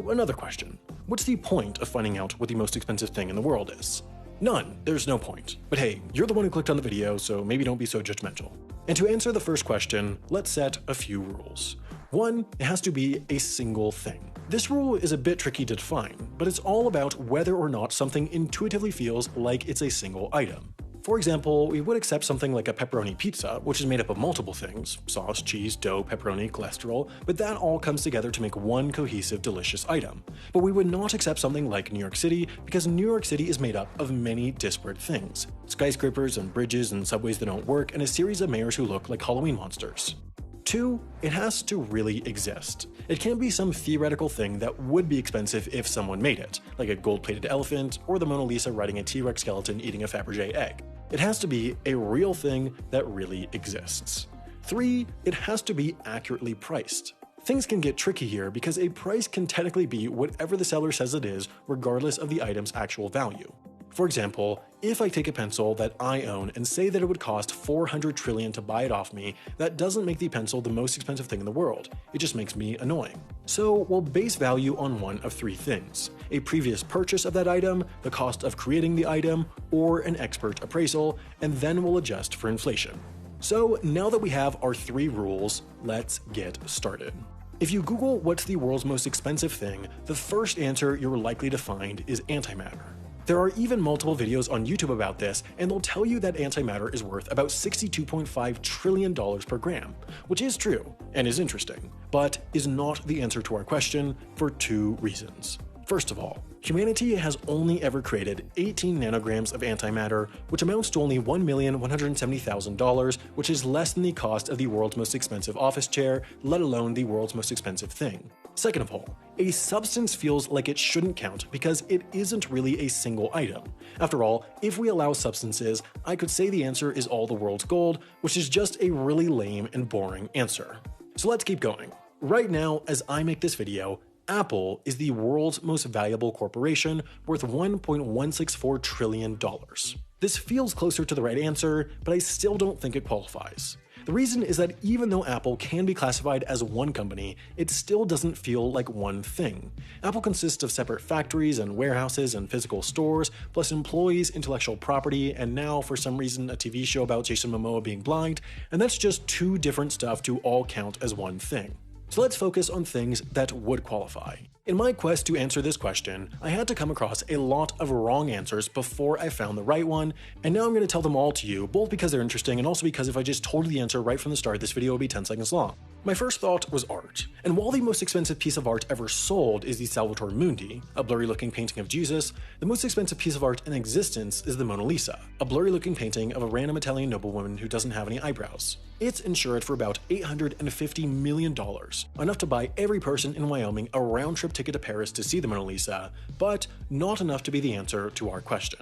Another question. What's the point of finding out what the most expensive thing in the world is? None. There's no point. But hey, you're the one who clicked on the video, so maybe don't be so judgmental. And to answer the first question, let's set a few rules. 1. It has to be a single thing. This rule is a bit tricky to define, but it's all about whether or not something intuitively feels like it's a single item. For example, we would accept something like a pepperoni pizza, which is made up of multiple things: sauce, cheese, dough, pepperoni, cholesterol, but that all comes together to make one cohesive, delicious item. But we would not accept something like New York City, because New York City is made up of many disparate things: skyscrapers and bridges and subways that don't work, and a series of mayors who look like Halloween monsters. 2. It has to really exist. It can't be some theoretical thing that would be expensive if someone made it, like a gold-plated elephant or the Mona Lisa riding a T-Rex skeleton eating a Fabergé egg. It has to be a real thing that really exists. 3. It has to be accurately priced. Things can get tricky here because a price can technically be whatever the seller says it is, regardless of the item's actual value. For example, if I take a pencil that I own and say that it would cost 400 trillion to buy it off me, that doesn't make the pencil the most expensive thing in the world. It just makes me annoying. So we'll base value on one of 3 things: a previous purchase of that item, the cost of creating the item, or an expert appraisal, and then we'll adjust for inflation. So now that we have our 3 rules, let's get started. If you Google what's the world's most expensive thing, the first answer you're likely to find is antimatter. There are even multiple videos on YouTube about this, and they'll tell you that antimatter is worth about $62.5 trillion per gram, which is true and is interesting, but is not the answer to our question for 2 reasons. First of all, humanity has only ever created 18 nanograms of antimatter, which amounts to only $1,170,000, which is less than the cost of the world's most expensive office chair, let alone the world's most expensive thing. Second of all, a substance feels like it shouldn't count because it isn't really a single item. After all, if we allow substances, I could say the answer is all the world's gold, which is just a really lame and boring answer. So let's keep going. Right now, as I make this video, Apple is the world's most valuable corporation, worth $1.164 trillion. This feels closer to the right answer, but I still don't think it qualifies. The reason is that even though Apple can be classified as one company, it still doesn't feel like one thing. Apple consists of separate factories and warehouses and physical stores, plus employees, intellectual property, and now, for some reason, a TV show about Jason Momoa being blind, and that's just 2 different stuff to all count as one thing. So let's focus on things that would qualify. In my quest to answer this question, I had to come across a lot of wrong answers before I found the right one, and now I'm going to tell them all to you, both because they're interesting and also because if I just told you the answer right from the start, this video would be 10 seconds long. My first thought was art, and while the most expensive piece of art ever sold is the Salvator Mundi, a blurry-looking painting of Jesus, the most expensive piece of art in existence is the Mona Lisa, a blurry-looking painting of a random Italian noblewoman who doesn't have any eyebrows. It's insured for about $850 million, enough to buy every person in Wyoming a round-trip ticket to Paris to see the Mona Lisa, but not enough to be the answer to our question.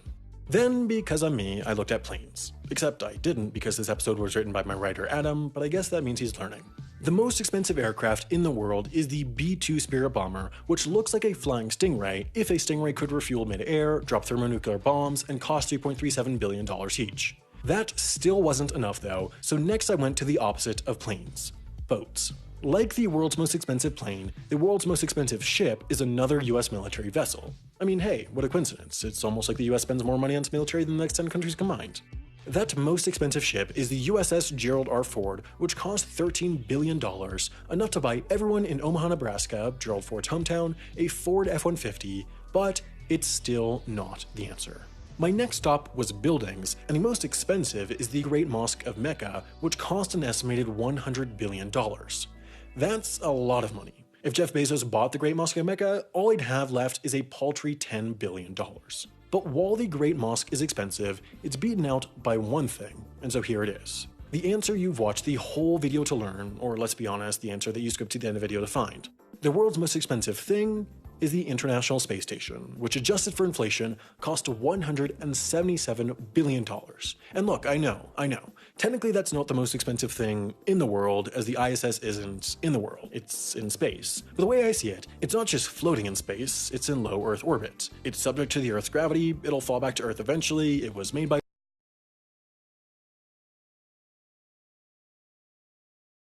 Then, because I'm me, I looked at planes. Except I didn't because this episode was written by my writer Adam, but I guess that means he's learning. The most expensive aircraft in the world is the B-2 Spirit bomber, which looks like a flying Stingray if a Stingray could refuel mid-air, drop thermonuclear bombs, and cost $3.37 billion each. That still wasn't enough though, so next I went to the opposite of planes: boats. Like the world's most expensive plane, the world's most expensive ship is another US military vessel. I mean, hey, what a coincidence. It's almost like the US spends more money on its military than the next 10 countries combined. That most expensive ship is the USS Gerald R. Ford, which cost $13 billion, enough to buy everyone in Omaha, Nebraska, Gerald Ford's hometown, a Ford F-150, but it's still not the answer. My next stop was buildings, and the most expensive is the Great Mosque of Mecca, which cost an estimated $100 billion. That's a lot of money. If Jeff Bezos bought the Great Mosque of Mecca, all he'd have left is a paltry $10 billion. But while the Great Mosque is expensive, it's beaten out by one thing, and so here it is. The answer you've watched the whole video to learn, or let's be honest, the answer that you skipped to the end of the video to find. The world's most expensive thing is the International Space Station, which adjusted for inflation cost $177 billion. And look, I know, technically that's not the most expensive thing in the world, as the ISS isn't in the world, it's in space. But the way I see it, it's not just floating in space, it's in low Earth orbit. It's subject to the Earth's gravity, it'll fall back to Earth eventually, it was made by